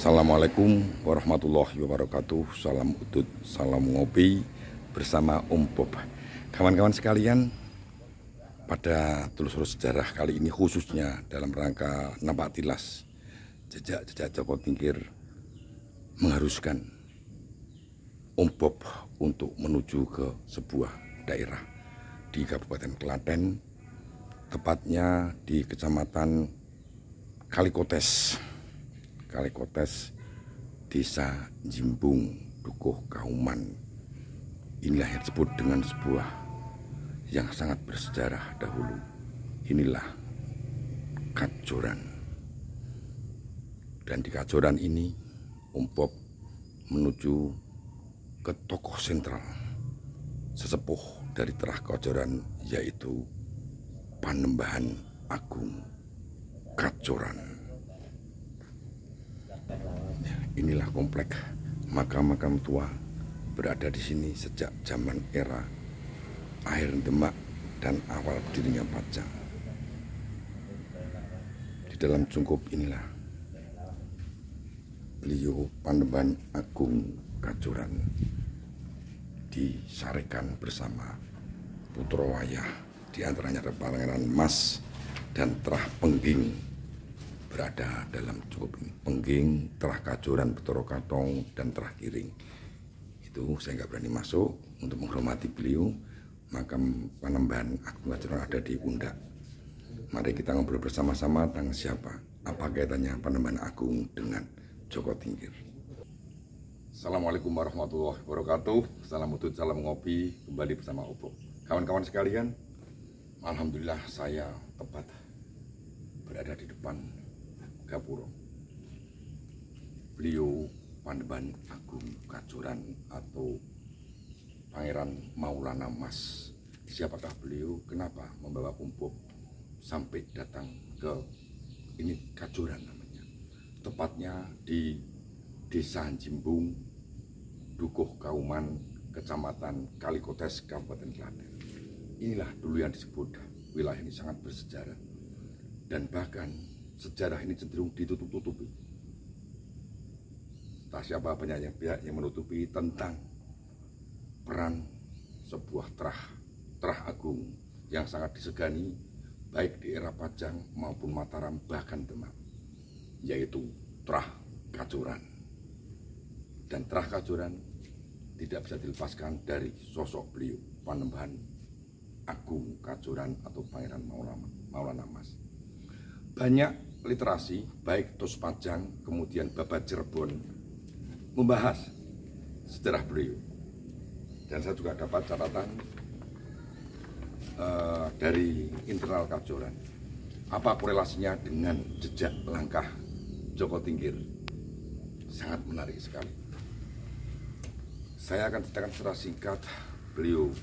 Assalamualaikum warahmatullahi wabarakatuh. Salam udut, salam ngopi bersama Om Bob. Kawan-kawan sekalian, pada telusur sejarah kali ini khususnya dalam rangka nampak tilas jejak-jejak Joko Tingkir mengharuskan Om Bob untuk menuju ke sebuah daerah di Kabupaten Klaten, tepatnya di Kecamatan Kalikotes, Desa Jimbung, Dukuh Kauman. Inilah yang disebut dengan sebuah yang sangat bersejarah dahulu. Inilah Kajoran. Dan di Kajoran ini Om Bob menuju ke tokoh sentral sesepuh dari Terah Kajoran, yaitu Panembahan Agung Kajoran. Inilah komplek makam-makam tua berada di sini sejak zaman era akhir Demak dan awal berdirinya Pajang. Di dalam cungkup inilah beliau Panembahan Agung Kajoran disarekan bersama putra wayah, di antaranya ada Pangeran Mas dan Terah Pengging berada dalam cukup ini. Pengging, Terah Kajoran, Betoro Katong, dan Terah Kiring. Itu saya nggak berani masuk untuk menghormati beliau. Makam Panembahan Agung Kajoran ada di pundak. Mari kita ngobrol bersama-sama tentang siapa, apa kaitannya Panembahan Agung dengan Joko Tingkir. Assalamualaikum warahmatullahi wabarakatuh. Salam udut, salam ngopi, kembali bersama Opo. Kawan-kawan sekalian, alhamdulillah saya tepat berada di depan Gapuro. Beliau Panembahan Agung Kajoran atau Pangeran Maulana Mas. Siapakah beliau? Kenapa membawa Om Bob sampai datang ke ini Kajoran namanya? Tepatnya di Desa Jimbung, Dukuh Kauman, Kecamatan Kalikotes, Kabupaten Klaten. Inilah dulu yang disebut wilayah ini sangat bersejarah. Dan bahkan sejarah ini cenderung ditutup-tutupi. Entah siapa banyak pihak yang menutupi tentang peran sebuah terah agung yang sangat disegani baik di era Pajang maupun Mataram bahkan Demak, yaitu Terah Kajoran. Dan Terah Kajoran tidak bisa dilepaskan dari sosok beliau Panembahan Agung Kajoran atau Pangeran Maulana Mas. Banyak literasi baik Tos Pajang kemudian Babat Cirebon membahas sejarah beliau, dan saya juga dapat catatan dari internal Kajoran apa korelasinya dengan jejak langkah Joko Tingkir. Sangat menarik sekali. Saya akan ceritakan secara singkat beliau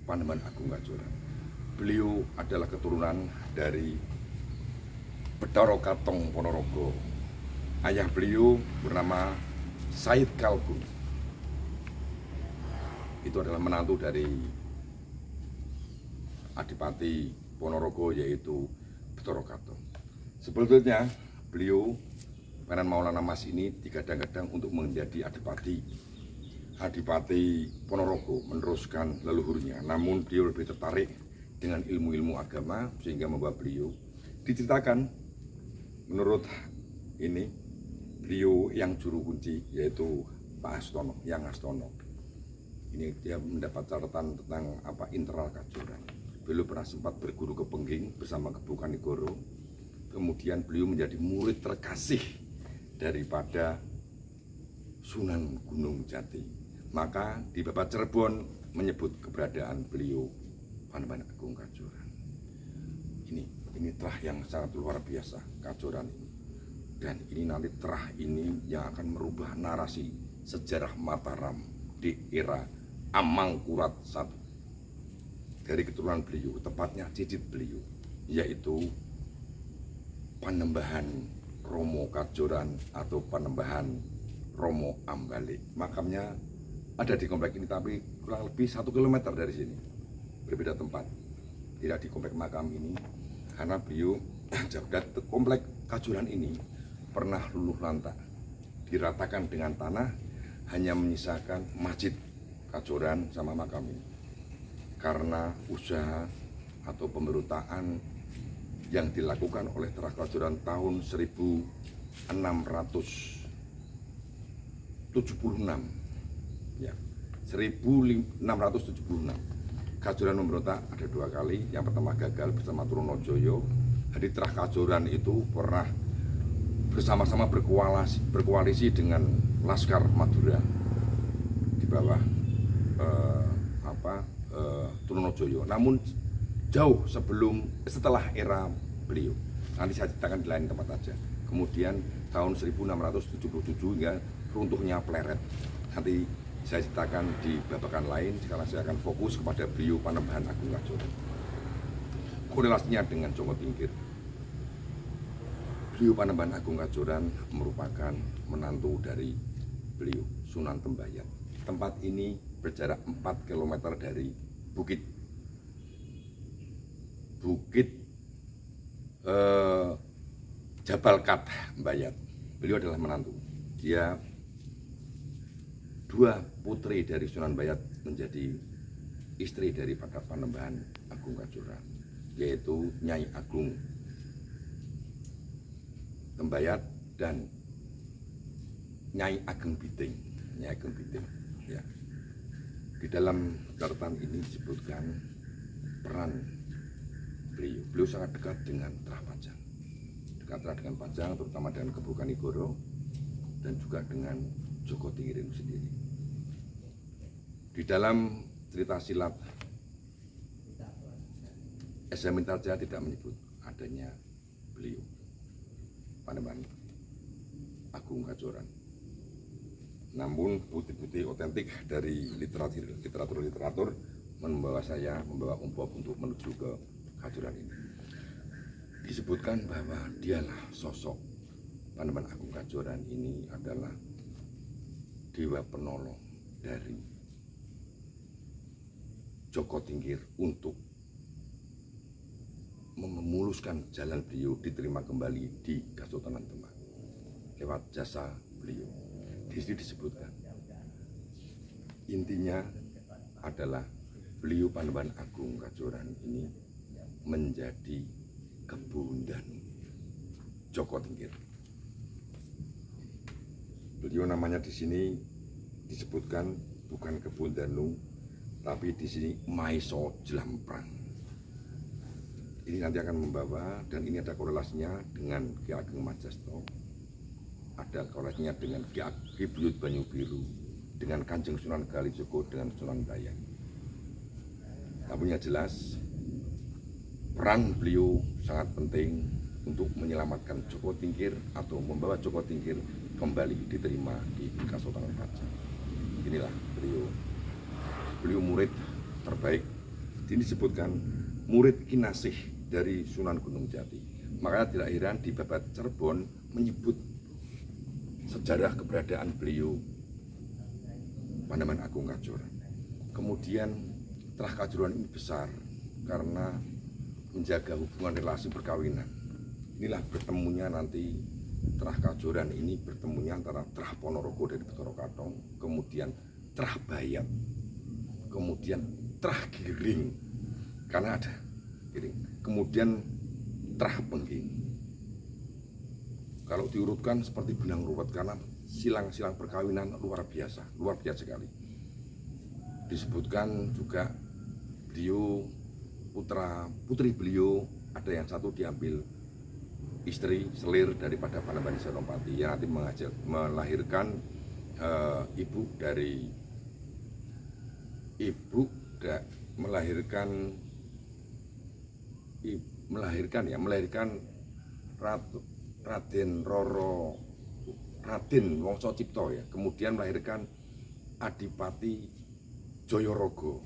Panembahan Agung Kajoran. Beliau adalah keturunan dari Betoro Katong Ponorogo. Ayah beliau bernama Said Kalkun. Itu adalah menantu dari Adipati Ponorogo, yaitu Betoro Katong. Sebetulnya beliau Pangeran Maulana Mas ini digadang-gadang untuk menjadi Adipati Ponorogo, meneruskan leluhurnya. Namun beliau lebih tertarik dengan ilmu-ilmu agama sehingga membawa beliau. Diceritakan menurut ini beliau yang juru kunci, yaitu Pak Astono, Yang Astono. Ini dia mendapat catatan tentang internal Kajoran. Beliau pernah sempat berguru ke Pengging bersama Kebu Kanigoro. Kemudian beliau menjadi murid terkasih daripada Sunan Gunung Jati. Maka di Babat Cirebon menyebut keberadaan beliau Panembahan Agung Kajoran. Ini terah yang sangat luar biasa, Kajoran ini. Dan ini nanti terah ini yang akan merubah narasi sejarah Mataram di era Amangkurat I. Dari keturunan beliau, tepatnya cicit beliau, yaitu Panembahan Romo Kajoran atau Panembahan Romo Ambalik. Makamnya ada di komplek ini, tapi kurang lebih 1 km dari sini. Berbeda tempat, tidak di komplek makam ini, karena beliau komplek Kajoran ini pernah luluh lantak, diratakan dengan tanah, hanya menyisakan masjid Kajoran sama makam ini. Karena usaha atau pemberontakan yang dilakukan oleh Trah Kajoran tahun 1676 ya, 1676. Kajoran memberontak ada 2 kali. Yang pertama gagal bersama Trunojoyo. Jadi Trah Kajoran itu pernah bersama-sama berkoalisi dengan Laskar Madura di bawah Trunojoyo. Namun jauh setelah era beliau. Nanti saya ceritakan di lain tempat aja. Kemudian tahun 1677 hingga runtuhnya Pleret. Nanti saya ceritakan di babakan lain. Sekarang saya akan fokus kepada beliau Panembahan Agung Kajoran. Korelasinya dengan Joko Tingkir. Beliau Panembahan Agung Kajoran merupakan menantu dari beliau Sunan Tembayat. Tempat ini berjarak 4 km dari Bukit Jabal Kat Mbayat. Beliau adalah menantu. Dia 2 putri dari Sunan Mbayat menjadi istri daripada Panembahan Agung Kajoran, yaitu Nyai Agung Tembayat dan Nyai Ageng Biting. Nyai Ageng Biting ya. Di dalam catatan ini disebutkan peran beliau sangat dekat dengan Trah Pajang, dengan Pajang, terutama dengan Kebukanigoro dan juga dengan Joko Tingkir itu sendiri. Di dalam cerita silat SM Mintarja tidak menyebut adanya beliau Panembahan Agung Kajoran. Namun bukti-bukti otentik dari literatur membawa umpop untuk menuju ke Kajoran ini. Disebutkan bahwa dialah sosok Panembahan Agung Kajoran ini adalah dewa penolong dari Joko Tingkir untuk memuluskan jalan beliau diterima kembali di Kesultanan Demak lewat jasa beliau. Di sini disebutkan intinya adalah beliau Panembahan Agung Kajoran ini menjadi kebundan Joko Tingkir. Beliau namanya di sini disebutkan bukan Kebundanu, tapi di sini Maiso Jlamprang. Ini nanti akan membawa, dan ini ada korelasinya dengan Ki Ageng Majasto, ada korelasinya dengan Ki Buyut Banyu Biru, dengan Kanjeng Sunan Kalijogo, dengan Sunan Dayak. Tapi yang jelas peran beliau sangat penting untuk menyelamatkan Joko Tingkir atau membawa Joko Tingkir kembali diterima di Kesultanan Pajang. Inilah beliau murid terbaik. Ini disebutkan murid kinasih dari Sunan Gunung Jati. Makanya tidak heran di Babat Cirebon menyebut sejarah keberadaan beliau Panembahan Agung Kajoran. Kemudian Trah Kajoran ini besar karena menjaga hubungan relasi perkawinan. Inilah bertemunya nanti Trah Kajoran ini bertemunya antara Trah Ponorogo dari Betoro Katong, kemudian Trah Bayat, kemudian Trah Giring karena ada Giring, kemudian Trah Pengging. Kalau diurutkan seperti benang ruwet karena silang-silang perkawinan luar biasa sekali. Disebutkan juga beliau putri beliau ada yang satu diambil istri selir daripada Panembahan Senopati yang nanti melahirkan melahirkan Raden Wongso Cipto ya, kemudian melahirkan Adipati Joyorogo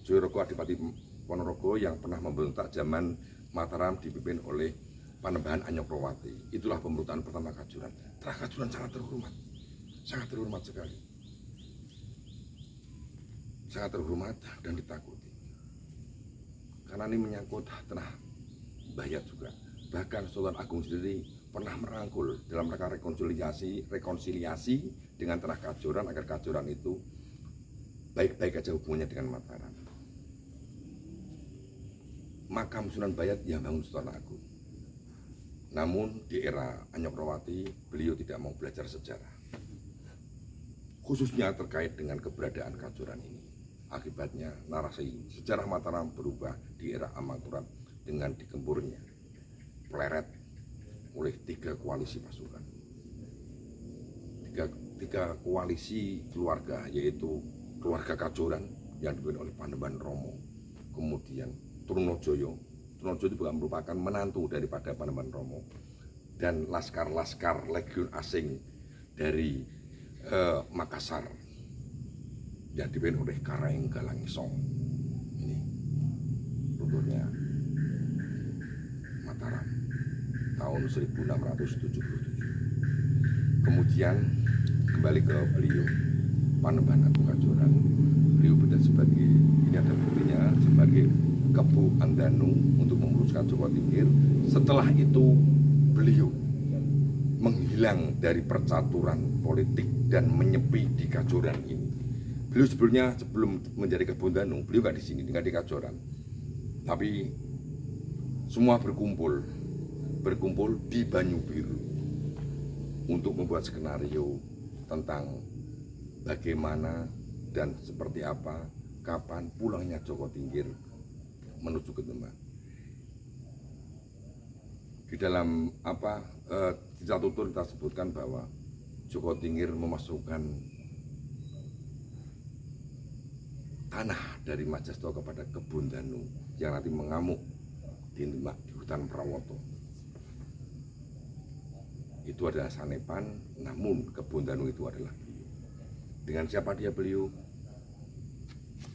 Adipati Ponorogo yang pernah memberontak zaman Mataram dipimpin oleh Panembahan Anyokrowati. Itulah pemberontakan pertama Kajoran. Trah Kajoran sangat terhormat sekali, sangat terhormat dan ditakuti karena ini menyangkut Trah Bayat juga. Bahkan Sultan Agung sendiri pernah merangkul dalam rangka rekonsiliasi dengan tanah Kajoran agar Kajoran itu baik-baik aja hubungannya dengan Mataram. Makam Sunan Bayat yang bangun Sultan Agung. Namun di era Anyokrawati beliau tidak mau belajar sejarah, khususnya terkait dengan keberadaan Kajoran ini. Akibatnya narasi sejarah Mataram berubah di era Amangkurat dengan digempurnya pleret oleh 3 koalisi pasukan, tiga koalisi keluarga, yaitu keluarga Kajoran yang dipimpin oleh Panembahan Romo, kemudian Trunojoyo. Trunojoyo juga merupakan menantu daripada Panembahan Romo, dan laskar-laskar legiun asing dari Makassar yang dipimpin oleh Karaeng Galangisong. Ini runtuhnya Mataram tahun 1677. Kemudian kembali ke beliau, Panembahan Agung Kajoran. Beliau bertindak sebagai, ini ada buktinya, sebagai Kepu Andanu untuk menguruskan Joko Tingkir. Setelah itu beliau menghilang dari percaturan politik dan menyepi di Kajoran ini. Beliau sebelum menjadi Kepu Andanu, beliau nggak di sini, nggak di Kajoran, tapi semua berkumpul di Banyu Biru untuk membuat skenario tentang bagaimana dan seperti apa, kapan pulangnya Joko Tingkir menuju ke Demak. Di dalam di satu tutur kita sebutkan bahwa Joko Tingkir memasukkan tanah dari Majasto kepada Kebun Danu yang nanti mengamuk di Demak, di hutan Prawoto. Itu adalah Sanepan, namun Kebun Danu itu adalah beliau. Dengan siapa dia beliau?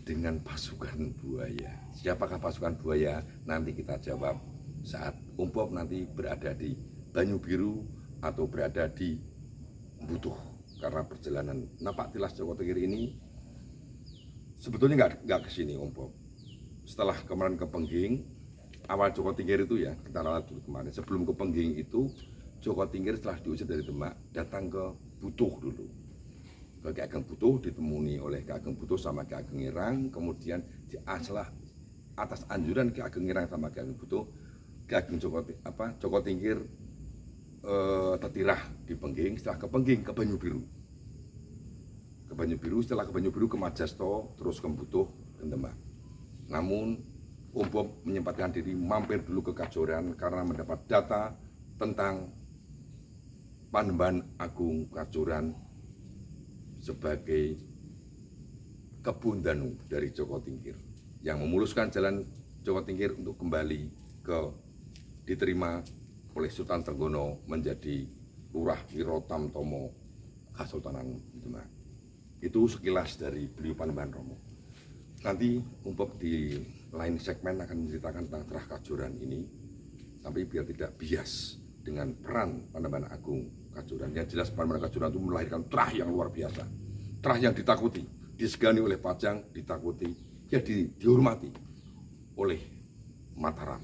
Dengan pasukan buaya. Siapakah pasukan buaya? Nanti kita jawab saat Umpop nanti berada di Banyu Biru atau berada di Butuh. Karena perjalanan napak tilas Joko Tingkir ini sebetulnya nggak ke sini Umpop. Setelah kemarin ke Pengging, awal Joko Tingkir itu ya, kita ralat dulu kemarin. Sebelum ke Pengging itu, Joko Tingkir setelah diusir dari Demak datang ke Butuh dulu, ke Ki Ageng Butuh, ditemuni oleh Ki Ageng Butuh sama Ki Ageng Irang. Kemudian atas anjuran Ki Ageng Irang sama Ki Ageng Butuh, Ki Ageng Joko Tingkir tertirah di Pengging. Setelah ke Pengging ke Banyu Biru, setelah ke Banyu Biru ke Majasto, terus ke Butuh dan Demak. Namun Umpop menyempatkan diri mampir dulu ke Kajoran karena mendapat data tentang Panembahan Agung Kajoran sebagai Kebun Danu dari Joko Tingkir, yang memuluskan jalan Joko Tingkir untuk kembali diterima oleh Sultan Trenggono menjadi Lurah Wirotamtomo Kasultanan Demak. Itu sekilas dari beliau Panembahan Romo. Nanti Umpop di lain segmen akan menceritakan tentang Terah Kajoran ini, tapi biar tidak bias dengan peran Panembahan Agung Kajoran. Yang jelas Panembahan Kajoran itu melahirkan terah yang luar biasa, terah yang ditakuti, disegani oleh Pajang, ditakuti, ya dihormati oleh Mataram.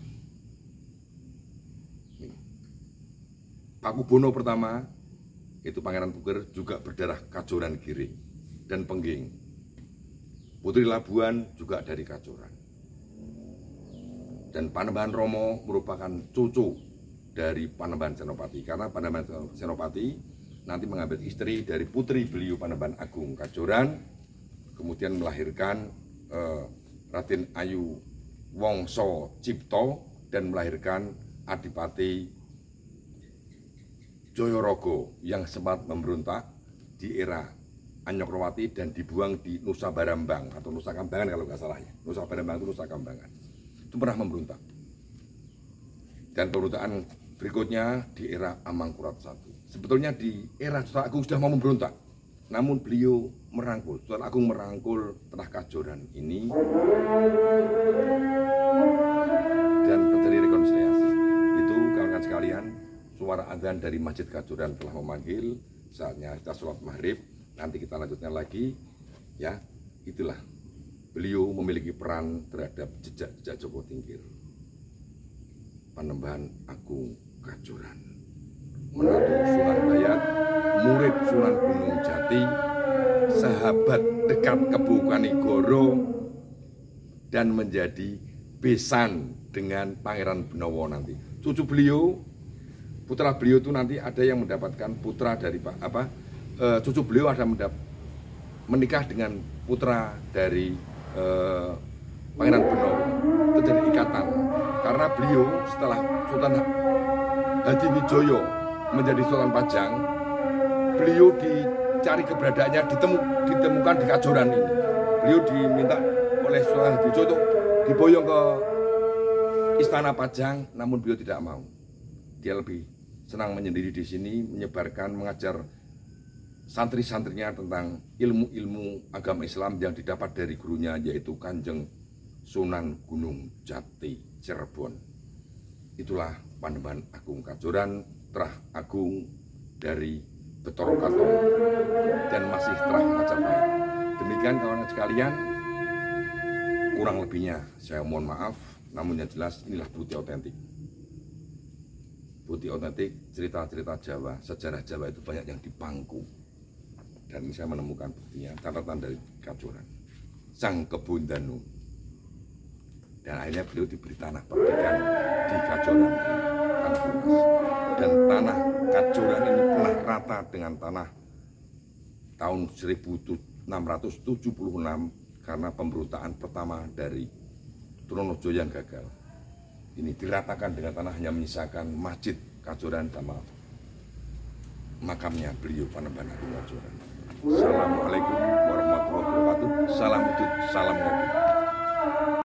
Pakubono pertama itu Pangeran Puger juga berdarah Kajoran Giring dan Pengging. Putri Labuan juga dari Kajoran. Dan Panembahan Romo merupakan cucu dari Panembahan Senopati, karena Panembahan Senopati nanti mengambil istri dari putri beliau Panembahan Agung Kajoran, kemudian melahirkan Raden Ayu Wongso Cipto dan melahirkan Adipati Joyorogo yang sempat memberontak di era Anyokrawati dan dibuang di Nusa Barambang atau Nusa Kambangan kalau nggak salah ya. Nusa Barambang itu Nusa Kambangan. Itu pernah memberontak. Dan pemberontakan berikutnya di era Amangkurat I. Sebetulnya di era Sultan Agung sudah mau memberontak, namun beliau merangkul, Sultan Agung merangkul Terah Kajoran ini dan terjadi rekonsiliasi. Itu kawan-kawan sekalian, suara azan dari Masjid Kajoran telah memanggil, saatnya kita sholat maghrib. Nanti kita lanjutkan lagi, ya. Itulah beliau memiliki peran terhadap jejak Joko Tingkir, Panembahan Agung Kajoran. menantu Sunan Bayat, murid Sunan Gunung Jati, sahabat dekat Kebo Kanigoro, dan menjadi besan dengan Pangeran Benowo nanti. Cucu beliau, putra beliau itu nanti ada yang mendapatkan putra dari cucu beliau ada menikah dengan putra dari Pangeran Benowo. Itu jadi ikatan. Karena beliau setelah Sultan Hadiwijoyo menjadi Sultan Pajang, beliau dicari keberadaannya ditemukan di Kajoran ini. Beliau diminta oleh Sultan Hadiwijoyo untuk diboyong ke Istana Pajang, namun beliau tidak mau. Dia lebih senang menyendiri di sini, menyebarkan, mengajar santri-santrinya tentang ilmu-ilmu agama Islam yang didapat dari gurunya, yaitu Kanjeng Sunan Gunung Jati Cirebon. Itulah Panembahan Agung Kajoran, Trah Agung dari Betoro Katong, dan masih Trah Majapahit. Demikian kawan sekalian, kurang lebihnya saya mohon maaf, namun yang jelas inilah bukti otentik. Bukti otentik cerita-cerita Jawa, sejarah Jawa itu banyak yang dipangku. Dan saya menemukan buktinya, catatan dari Kajoran, Sang Kebundanu. Dan akhirnya beliau diberi tanah perdikan di Kajoran, tanah lunas. Dan tanah Kajoran ini pernah rata dengan tanah tahun 1676 karena pemberontakan pertama dari Trunojoyo yang gagal. Ini diratakan dengan tanah, hanya menyisakan masjid Kajoran sama makamnya beliau Panembahan Agung Kajoran. Assalamualaikum warahmatullahi wabarakatuh. Salam udut, salam ngopi.